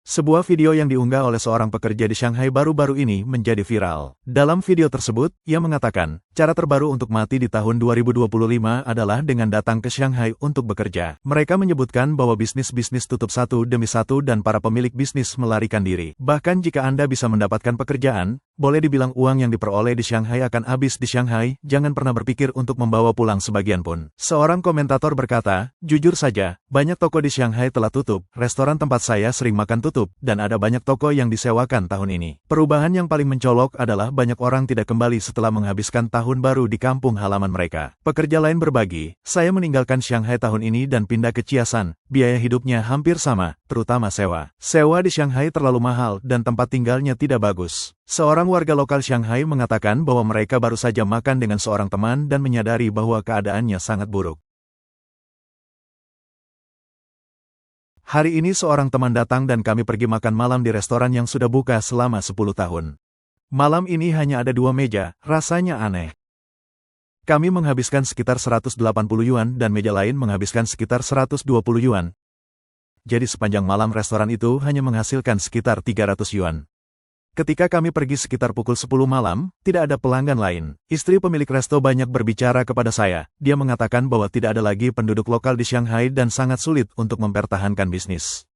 Sebuah video yang diunggah oleh seorang pekerja di Shanghai baru-baru ini menjadi viral. Dalam video tersebut, ia mengatakan, cara terbaru untuk mati di tahun 2025 adalah dengan datang ke Shanghai untuk bekerja. Mereka menyebutkan bahwa bisnis-bisnis tutup satu demi satu dan para pemilik bisnis melarikan diri. Bahkan jika Anda bisa mendapatkan pekerjaan, boleh dibilang uang yang diperoleh di Shanghai akan habis di Shanghai, jangan pernah berpikir untuk membawa pulang sebagian pun. Seorang komentator berkata, jujur saja, banyak toko di Shanghai telah tutup, restoran tempat saya sering makan tutup, dan ada banyak toko yang disewakan tahun ini. Perubahan yang paling mencolok adalah banyak orang tidak kembali setelah menghabiskan tahun baru di kampung halaman mereka. Pekerja lain berbagi, saya meninggalkan Shanghai tahun ini dan pindah ke Chiasan, biaya hidupnya hampir sama, terutama sewa. Sewa di Shanghai terlalu mahal dan tempat tinggalnya tidak bagus. Seorang warga lokal Shanghai mengatakan bahwa mereka baru saja makan dengan seorang teman dan menyadari bahwa keadaannya sangat buruk. Hari ini seorang teman datang dan kami pergi makan malam di restoran yang sudah buka selama 10 tahun. Malam ini hanya ada 2 meja, rasanya aneh. Kami menghabiskan sekitar 180 yuan dan meja lain menghabiskan sekitar 120 yuan. Jadi sepanjang malam restoran itu hanya menghasilkan sekitar 300 yuan. Ketika kami pergi sekitar pukul 10 malam, tidak ada pelanggan lain. Istri pemilik resto banyak berbicara kepada saya. Dia mengatakan bahwa tidak ada lagi penduduk lokal di Shanghai dan sangat sulit untuk mempertahankan bisnis.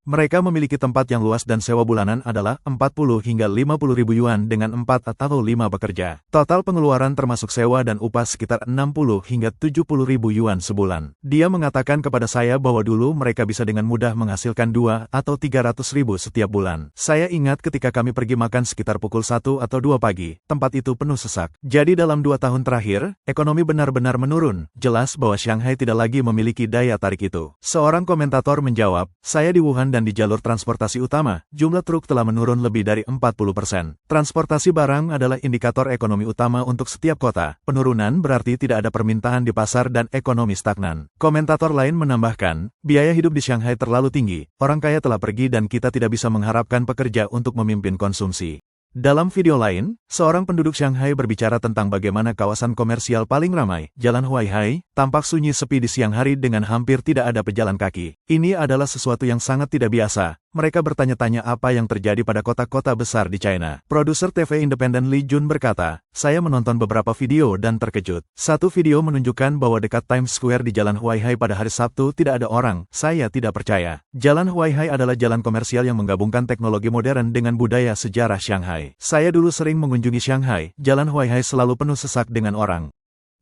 Mereka memiliki tempat yang luas dan sewa bulanan adalah 40 hingga 50 ribu yuan dengan 4 atau 5 pekerja. Total pengeluaran termasuk sewa dan upah sekitar 60 hingga 70 ribu yuan sebulan. Dia mengatakan kepada saya bahwa dulu mereka bisa dengan mudah menghasilkan 2 atau 300 ribu setiap bulan. Saya ingat ketika kami pergi makan sekitar pukul 1 atau 2 pagi, tempat itu penuh sesak. Jadi dalam 2 tahun terakhir, ekonomi benar-benar menurun. Jelas bahwa Shanghai tidak lagi memiliki daya tarik itu. Seorang komentator menjawab, saya di Wuhan dan di jalur transportasi utama, jumlah truk telah menurun lebih dari 40%. Transportasi barang adalah indikator ekonomi utama untuk setiap kota. Penurunan berarti tidak ada permintaan di pasar dan ekonomi stagnan. Komentator lain menambahkan, biaya hidup di Shanghai terlalu tinggi, orang kaya telah pergi dan kita tidak bisa mengharapkan pekerja untuk memimpin konsumsi. Dalam video lain, seorang penduduk Shanghai berbicara tentang bagaimana kawasan komersial paling ramai, Jalan Huaihai, tampak sunyi sepi di siang hari dengan hampir tidak ada pejalan kaki. Ini adalah sesuatu yang sangat tidak biasa. Mereka bertanya-tanya apa yang terjadi pada kota-kota besar di China. Produser TV independen Li Jun berkata, saya menonton beberapa video dan terkejut. Satu video menunjukkan bahwa dekat Times Square di Jalan Huaihai pada hari Sabtu tidak ada orang. Saya tidak percaya. Jalan Huaihai adalah jalan komersial yang menggabungkan teknologi modern dengan budaya sejarah Shanghai. Saya dulu sering mengunjungi Shanghai. Jalan Huaihai selalu penuh sesak dengan orang.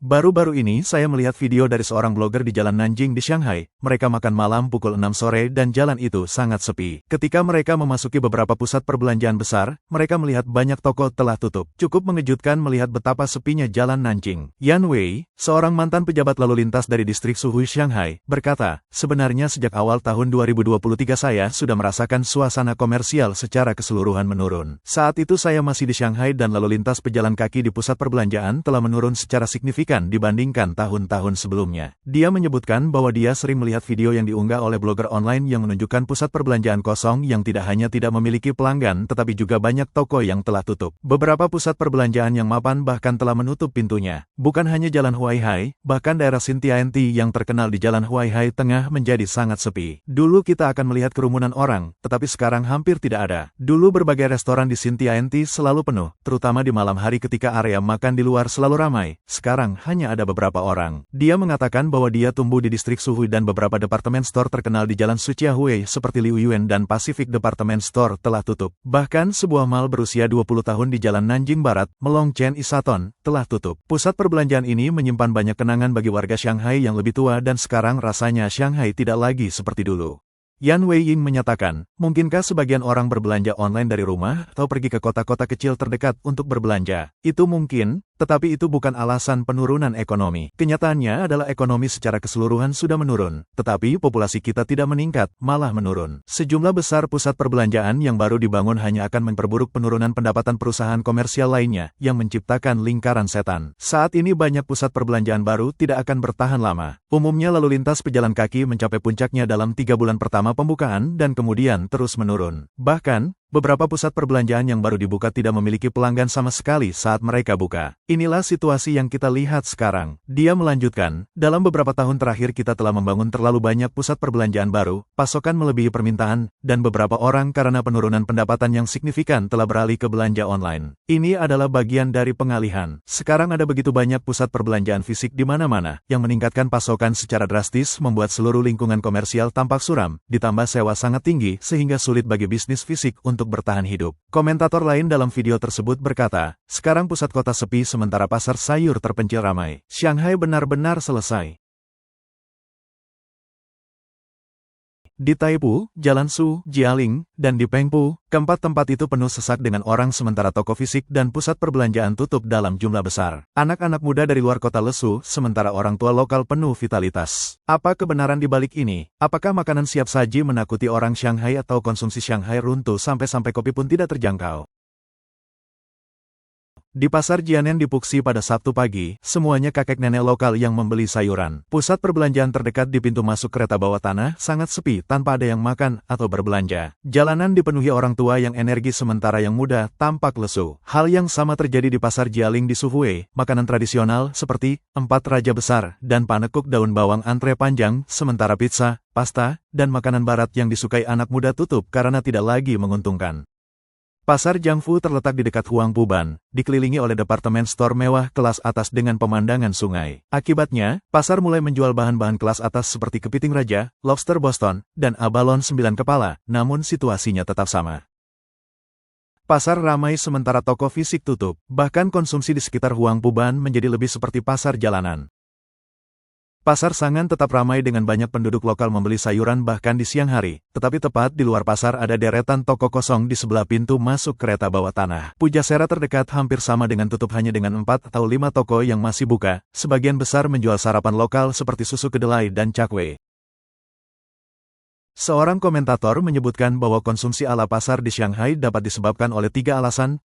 Baru-baru ini saya melihat video dari seorang blogger di Jalan Nanjing di Shanghai. Mereka makan malam pukul 6 sore dan jalan itu sangat sepi. Ketika mereka memasuki beberapa pusat perbelanjaan besar, mereka melihat banyak toko telah tutup. Cukup mengejutkan melihat betapa sepinya Jalan Nanjing. Yan Wei, seorang mantan pejabat lalu lintas dari distrik Suhui Shanghai, berkata, sebenarnya sejak awal tahun 2023 saya sudah merasakan suasana komersial secara keseluruhan menurun. Saat itu saya masih di Shanghai dan lalu lintas pejalan kaki di pusat perbelanjaan telah menurun secara signifikan dibandingkan tahun-tahun sebelumnya. Dia menyebutkan bahwa dia sering melihat video yang diunggah oleh blogger online yang menunjukkan pusat perbelanjaan kosong yang tidak hanya tidak memiliki pelanggan tetapi juga banyak toko yang telah tutup. Beberapa pusat perbelanjaan yang mapan bahkan telah menutup pintunya. Bukan hanya Jalan Huaihai, bahkan daerah Xintiandi yang terkenal di Jalan Huaihai Tengah menjadi sangat sepi. Dulu kita akan melihat kerumunan orang, tetapi sekarang hampir tidak ada. Dulu berbagai restoran di Xintiandi selalu penuh, terutama di malam hari ketika area makan di luar selalu ramai. Sekarang hanya ada beberapa orang. Dia mengatakan bahwa dia tumbuh di distrik Suhui dan beberapa departemen store terkenal di Jalan Suchiahui seperti Liuyuan dan Pacific Department Store telah tutup. Bahkan sebuah mall berusia 20 tahun di Jalan Nanjing Barat, Melongchen Isaton, telah tutup. Pusat perbelanjaan ini menyimpan banyak kenangan bagi warga Shanghai yang lebih tua dan sekarang rasanya Shanghai tidak lagi seperti dulu. Yan Weiying menyatakan, mungkinkah sebagian orang berbelanja online dari rumah atau pergi ke kota-kota kecil terdekat untuk berbelanja? Itu mungkin, tetapi itu bukan alasan penurunan ekonomi. Kenyataannya adalah ekonomi secara keseluruhan sudah menurun, tetapi populasi kita tidak meningkat, malah menurun. Sejumlah besar pusat perbelanjaan yang baru dibangun hanya akan memperburuk penurunan pendapatan perusahaan komersial lainnya, yang menciptakan lingkaran setan. Saat ini banyak pusat perbelanjaan baru tidak akan bertahan lama. Umumnya lalu lintas pejalan kaki mencapai puncaknya dalam 3 bulan pertama pembukaan dan kemudian terus menurun. Bahkan, Beberapa pusat perbelanjaan yang baru dibuka tidak memiliki pelanggan sama sekali saat mereka buka. Inilah situasi yang kita lihat sekarang. Dia melanjutkan, dalam beberapa tahun terakhir kita telah membangun terlalu banyak pusat perbelanjaan baru, pasokan melebihi permintaan, dan beberapa orang karena penurunan pendapatan yang signifikan telah beralih ke belanja online. Ini adalah bagian dari pengalihan. Sekarang ada begitu banyak pusat perbelanjaan fisik di mana-mana, yang meningkatkan pasokan secara drastis membuat seluruh lingkungan komersial tampak suram, ditambah sewa sangat tinggi sehingga sulit bagi bisnis fisik untuk bertahan hidup. Komentator lain dalam video tersebut berkata, sekarang pusat kota sepi sementara pasar sayur terpencil ramai. Shanghai benar-benar selesai. Di Taipu, Jialansu, Jialing, dan di Pengpu, keempat tempat itu penuh sesak dengan orang sementara toko fisik dan pusat perbelanjaan tutup dalam jumlah besar. Anak-anak muda dari luar kota lesu, sementara orang tua lokal penuh vitalitas. Apa kebenaran di balik ini? Apakah makanan siap saji menakuti orang Shanghai atau konsumsi Shanghai runtuh sampai-sampai kopi pun tidak terjangkau? Di pasar Jianen di Puxi pada Sabtu pagi, semuanya kakek nenek lokal yang membeli sayuran. Pusat perbelanjaan terdekat di pintu masuk kereta bawah tanah sangat sepi tanpa ada yang makan atau berbelanja. Jalanan dipenuhi orang tua yang energi sementara yang muda tampak lesu. Hal yang sama terjadi di pasar Jialing di Sufue. Makanan tradisional seperti empat raja besar dan panekuk daun bawang antre panjang, sementara pizza, pasta, dan makanan barat yang disukai anak muda tutup karena tidak lagi menguntungkan. Pasar Jiangfu terletak di dekat Huangpuban, dikelilingi oleh departemen store mewah kelas atas dengan pemandangan sungai. Akibatnya, pasar mulai menjual bahan-bahan kelas atas seperti kepiting raja, lobster Boston, dan abalon 9 kepala, namun situasinya tetap sama. Pasar ramai sementara toko fisik tutup, bahkan konsumsi di sekitar Huangpuban menjadi lebih seperti pasar jalanan. Pasar Sangan tetap ramai dengan banyak penduduk lokal membeli sayuran bahkan di siang hari, tetapi tepat di luar pasar ada deretan toko kosong di sebelah pintu masuk kereta bawah tanah. Pujasera terdekat hampir sama dengan tutup hanya dengan 4 atau 5 toko yang masih buka, sebagian besar menjual sarapan lokal seperti susu kedelai dan cakwe. Seorang komentator menyebutkan bahwa konsumsi ala pasar di Shanghai dapat disebabkan oleh 3 alasan.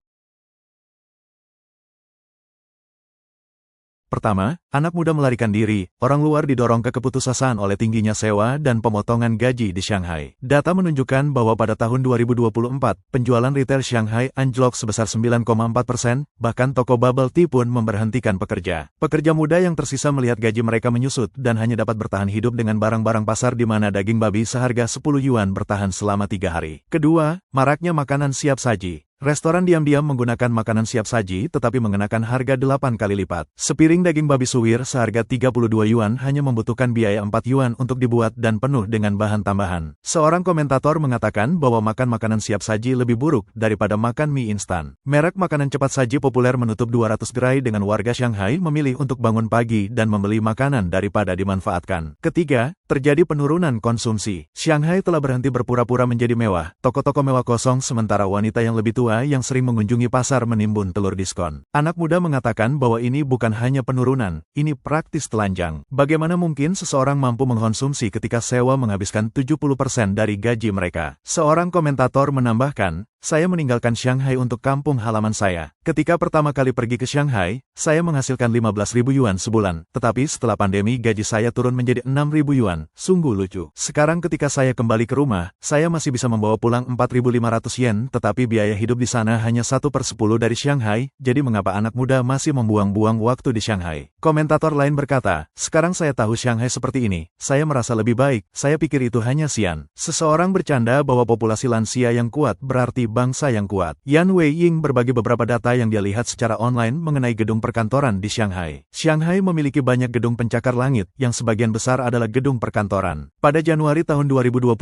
Pertama, anak muda melarikan diri, orang luar didorong ke keputusasaan oleh tingginya sewa dan pemotongan gaji di Shanghai. Data menunjukkan bahwa pada tahun 2024, penjualan retail Shanghai anjlok sebesar 9,4%, bahkan toko bubble tea pun memberhentikan pekerja. Pekerja muda yang tersisa melihat gaji mereka menyusut dan hanya dapat bertahan hidup dengan barang-barang pasar di mana daging babi seharga 10 yuan bertahan selama 3 hari. Kedua, maraknya makanan siap saji. Restoran diam-diam menggunakan makanan siap saji tetapi mengenakan harga 8 kali lipat. Sepiring daging babi suwir seharga 32 yuan hanya membutuhkan biaya 4 yuan untuk dibuat dan penuh dengan bahan tambahan. Seorang komentator mengatakan bahwa makan makanan siap saji lebih buruk daripada makan mie instan. Merek makanan cepat saji populer menutup 200 gerai dengan warga Shanghai memilih untuk bangun pagi dan membeli makanan daripada dimanfaatkan. Ketiga, terjadi penurunan konsumsi. Shanghai telah berhenti berpura-pura menjadi mewah. Toko-toko mewah kosong sementara wanita yang lebih tua yang sering mengunjungi pasar menimbun telur diskon. Anak muda mengatakan bahwa ini bukan hanya penurunan, ini praktis telanjang. Bagaimana mungkin seseorang mampu mengkonsumsi ketika sewa menghabiskan 70% dari gaji mereka? Seorang komentator menambahkan, saya meninggalkan Shanghai untuk kampung halaman saya. Ketika pertama kali pergi ke Shanghai, saya menghasilkan 15.000 yuan sebulan. Tetapi setelah pandemi gaji saya turun menjadi 6.000 yuan. Sungguh lucu. Sekarang ketika saya kembali ke rumah, saya masih bisa membawa pulang 4.500 yen, tetapi biaya hidup di sana hanya 1/10 dari Shanghai, jadi mengapa anak muda masih membuang-buang waktu di Shanghai? Komentator lain berkata, sekarang saya tahu Shanghai seperti ini, saya merasa lebih baik, saya pikir itu hanya sian. Seseorang bercanda bahwa populasi lansia yang kuat berarti bangsa yang kuat. Yan Weiying berbagi beberapa data yang dia lihat secara online mengenai gedung perkantoran di Shanghai. Shanghai memiliki banyak gedung pencakar langit, yang sebagian besar adalah gedung perkantoran. Pada Januari tahun 2025,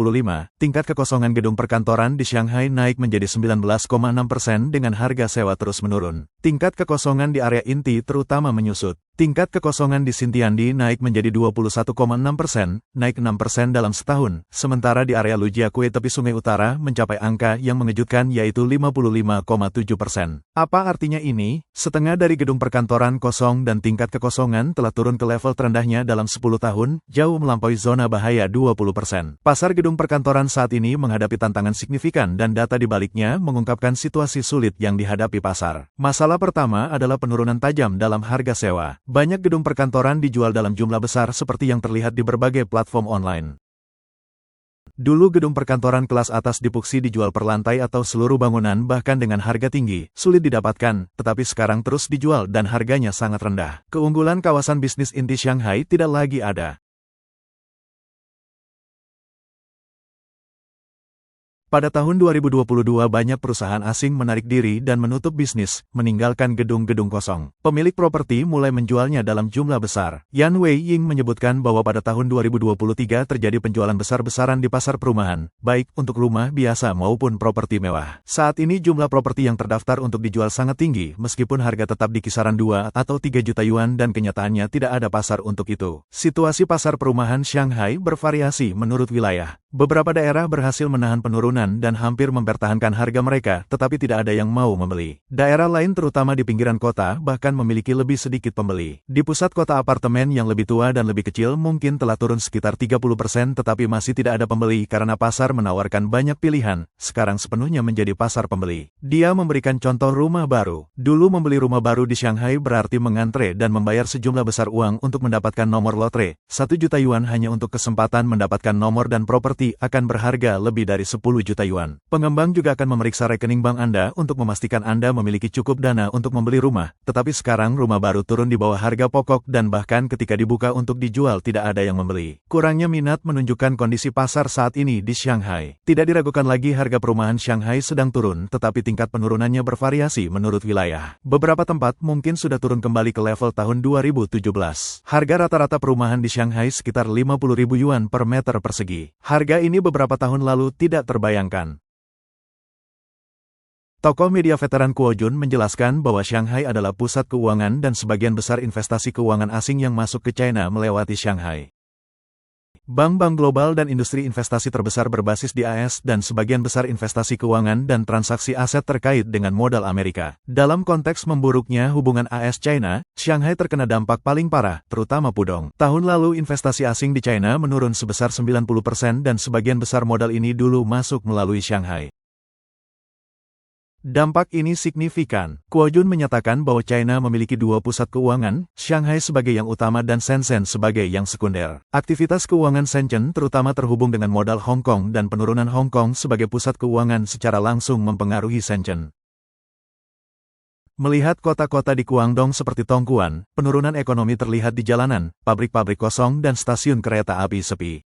tingkat kekosongan gedung perkantoran di Shanghai naik menjadi 19,6% dengan harga sewa terus menurun. Tingkat kekosongan di area inti terutama menyusut. Tingkat kekosongan di Xintiandi naik menjadi 21,6%, naik 6% dalam setahun, sementara di area Lujiakui tepi Sungai Utara mencapai angka yang mengejutkan yaitu 55,7%. Apa artinya ini? Setengah dari gedung perkantoran kosong dan tingkat kekosongan telah turun ke level terendahnya dalam 10 tahun, jauh melampaui zona bahaya 20%. Pasar gedung perkantoran saat ini menghadapi tantangan signifikan dan data di baliknya mengungkapkan situasi sulit yang dihadapi pasar. Masalah pertama adalah penurunan tajam dalam harga sewa. Banyak gedung perkantoran dijual dalam jumlah besar seperti yang terlihat di berbagai platform online. Dulu gedung perkantoran kelas atas di Puxi dijual per lantai atau seluruh bangunan bahkan dengan harga tinggi, sulit didapatkan, tetapi sekarang terus dijual dan harganya sangat rendah. Keunggulan kawasan bisnis inti Shanghai tidak lagi ada. Pada tahun 2022 banyak perusahaan asing menarik diri dan menutup bisnis, meninggalkan gedung-gedung kosong. Pemilik properti mulai menjualnya dalam jumlah besar. Yan Wei-ying menyebutkan bahwa pada tahun 2023 terjadi penjualan besar-besaran di pasar perumahan, baik untuk rumah biasa maupun properti mewah. Saat ini jumlah properti yang terdaftar untuk dijual sangat tinggi, meskipun harga tetap di kisaran 2 atau 3 juta yuan dan kenyataannya tidak ada pasar untuk itu. Situasi pasar perumahan Shanghai bervariasi menurut wilayah. Beberapa daerah berhasil menahan penurunan dan hampir mempertahankan harga mereka, tetapi tidak ada yang mau membeli. Daerah lain terutama di pinggiran kota bahkan memiliki lebih sedikit pembeli. Di pusat kota apartemen yang lebih tua dan lebih kecil mungkin telah turun sekitar 30% tetapi masih tidak ada pembeli karena pasar menawarkan banyak pilihan, sekarang sepenuhnya menjadi pasar pembeli. Dia memberikan contoh rumah baru. Dulu membeli rumah baru di Shanghai berarti mengantre dan membayar sejumlah besar uang untuk mendapatkan nomor lotre. 1 juta yuan hanya untuk kesempatan mendapatkan nomor dan properti akan berharga lebih dari 10 juta yuan. Pengembang juga akan memeriksa rekening bank Anda untuk memastikan Anda memiliki cukup dana untuk membeli rumah. Tetapi sekarang rumah baru turun di bawah harga pokok dan bahkan ketika dibuka untuk dijual tidak ada yang membeli. Kurangnya minat menunjukkan kondisi pasar saat ini di Shanghai. Tidak diragukan lagi harga perumahan Shanghai sedang turun, tetapi tingkat penurunannya bervariasi menurut wilayah. Beberapa tempat mungkin sudah turun kembali ke level tahun 2017. Harga rata-rata perumahan di Shanghai sekitar 50.000 yuan per meter persegi. Harga ini beberapa tahun lalu tidak terbayangkan. Tokoh media veteran Kuo Jun menjelaskan bahwa Shanghai adalah pusat keuangan dan sebagian besar investasi keuangan asing yang masuk ke China melewati Shanghai. Bank-bank global dan industri investasi terbesar berbasis di AS dan sebagian besar investasi keuangan dan transaksi aset terkait dengan modal Amerika. Dalam konteks memburuknya hubungan AS-China, Shanghai terkena dampak paling parah, terutama Pudong. Tahun lalu investasi asing di China menurun sebesar 90% dan sebagian besar modal ini dulu masuk melalui Shanghai. Dampak ini signifikan. Kuo Jun menyatakan bahwa China memiliki dua pusat keuangan, Shanghai sebagai yang utama dan Shenzhen sebagai yang sekunder. Aktivitas keuangan Shenzhen terutama terhubung dengan modal Hong Kong dan penurunan Hong Kong sebagai pusat keuangan secara langsung mempengaruhi Shenzhen. Melihat kota-kota di Guangdong seperti Tongguan, penurunan ekonomi terlihat di jalanan, pabrik-pabrik kosong dan stasiun kereta api sepi.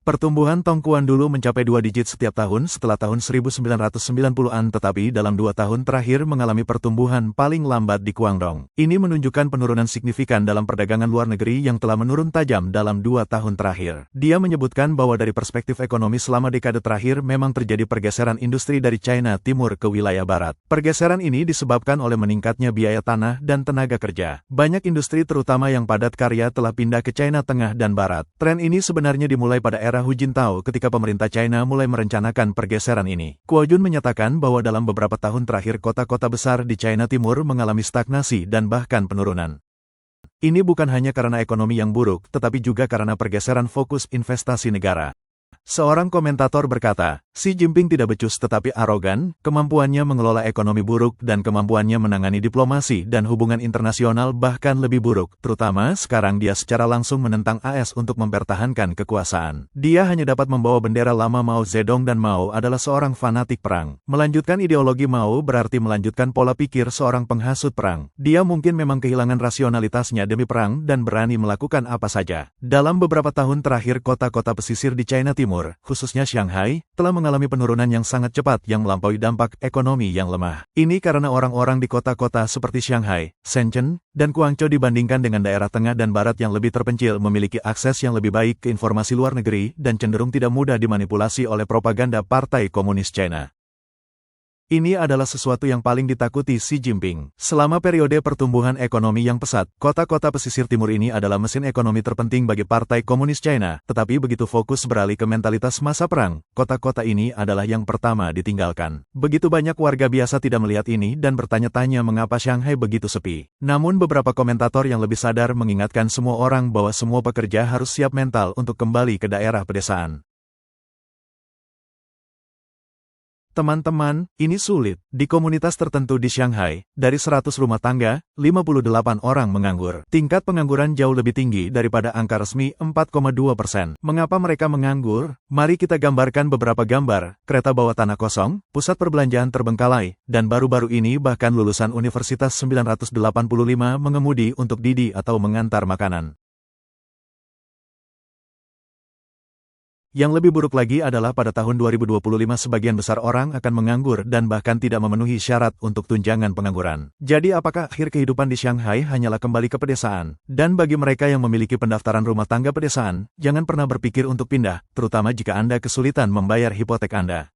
Pertumbuhan Tongguan dulu mencapai 2 digit setiap tahun setelah tahun 1990-an tetapi dalam 2 tahun terakhir mengalami pertumbuhan paling lambat di Guangdong. Ini menunjukkan penurunan signifikan dalam perdagangan luar negeri yang telah menurun tajam dalam 2 tahun terakhir. Dia menyebutkan bahwa dari perspektif ekonomi selama dekade terakhir memang terjadi pergeseran industri dari China Timur ke wilayah Barat. Pergeseran ini disebabkan oleh meningkatnya biaya tanah dan tenaga kerja. Banyak industri terutama yang padat karya telah pindah ke China Tengah dan Barat. Tren ini sebenarnya dimulai pada era Hu Jintao ketika pemerintah China mulai merencanakan pergeseran ini. Kuo Jun menyatakan bahwa dalam beberapa tahun terakhir kota-kota besar di China Timur mengalami stagnasi dan bahkan penurunan. Ini bukan hanya karena ekonomi yang buruk, tetapi juga karena pergeseran fokus investasi negara. Seorang komentator berkata, Xi Jinping tidak becus tetapi arogan, kemampuannya mengelola ekonomi buruk dan kemampuannya menangani diplomasi dan hubungan internasional bahkan lebih buruk, terutama sekarang dia secara langsung menentang AS untuk mempertahankan kekuasaan. Dia hanya dapat membawa bendera lama Mao Zedong dan Mao adalah seorang fanatik perang. Melanjutkan ideologi Mao berarti melanjutkan pola pikir seorang penghasut perang. Dia mungkin memang kehilangan rasionalitasnya demi perang dan berani melakukan apa saja. Dalam beberapa tahun terakhir kota-kota pesisir di China Timur, khususnya Shanghai, telah mengalami penurunan yang sangat cepat yang melampaui dampak ekonomi yang lemah. Ini karena orang-orang di kota-kota seperti Shanghai, Shenzhen, dan Guangzhou dibandingkan dengan daerah tengah dan barat yang lebih terpencil memiliki akses yang lebih baik ke informasi luar negeri dan cenderung tidak mudah dimanipulasi oleh propaganda Partai Komunis China. Ini adalah sesuatu yang paling ditakuti Xi Jinping. Selama periode pertumbuhan ekonomi yang pesat, kota-kota pesisir timur ini adalah mesin ekonomi terpenting bagi Partai Komunis China, tetapi begitu fokus beralih ke mentalitas masa perang, kota-kota ini adalah yang pertama ditinggalkan. Begitu banyak warga biasa tidak melihat ini dan bertanya-tanya mengapa Shanghai begitu sepi. Namun beberapa komentator yang lebih sadar mengingatkan semua orang bahwa semua pekerja harus siap mental untuk kembali ke daerah pedesaan. Teman-teman, ini sulit. Di komunitas tertentu di Shanghai, dari 100 rumah tangga, 58 orang menganggur. Tingkat pengangguran jauh lebih tinggi daripada angka resmi 4,2%. Mengapa mereka menganggur? Mari kita gambarkan beberapa gambar. Kereta bawah tanah kosong, pusat perbelanjaan terbengkalai, dan baru-baru ini bahkan lulusan Universitas 985 mengemudi untuk Didi atau mengantar makanan. Yang lebih buruk lagi adalah pada tahun 2025 sebagian besar orang akan menganggur dan bahkan tidak memenuhi syarat untuk tunjangan pengangguran. Jadi apakah akhir kehidupan di Shanghai hanyalah kembali ke pedesaan? Dan bagi mereka yang memiliki pendaftaran rumah tangga pedesaan, jangan pernah berpikir untuk pindah, terutama jika Anda kesulitan membayar hipotek Anda.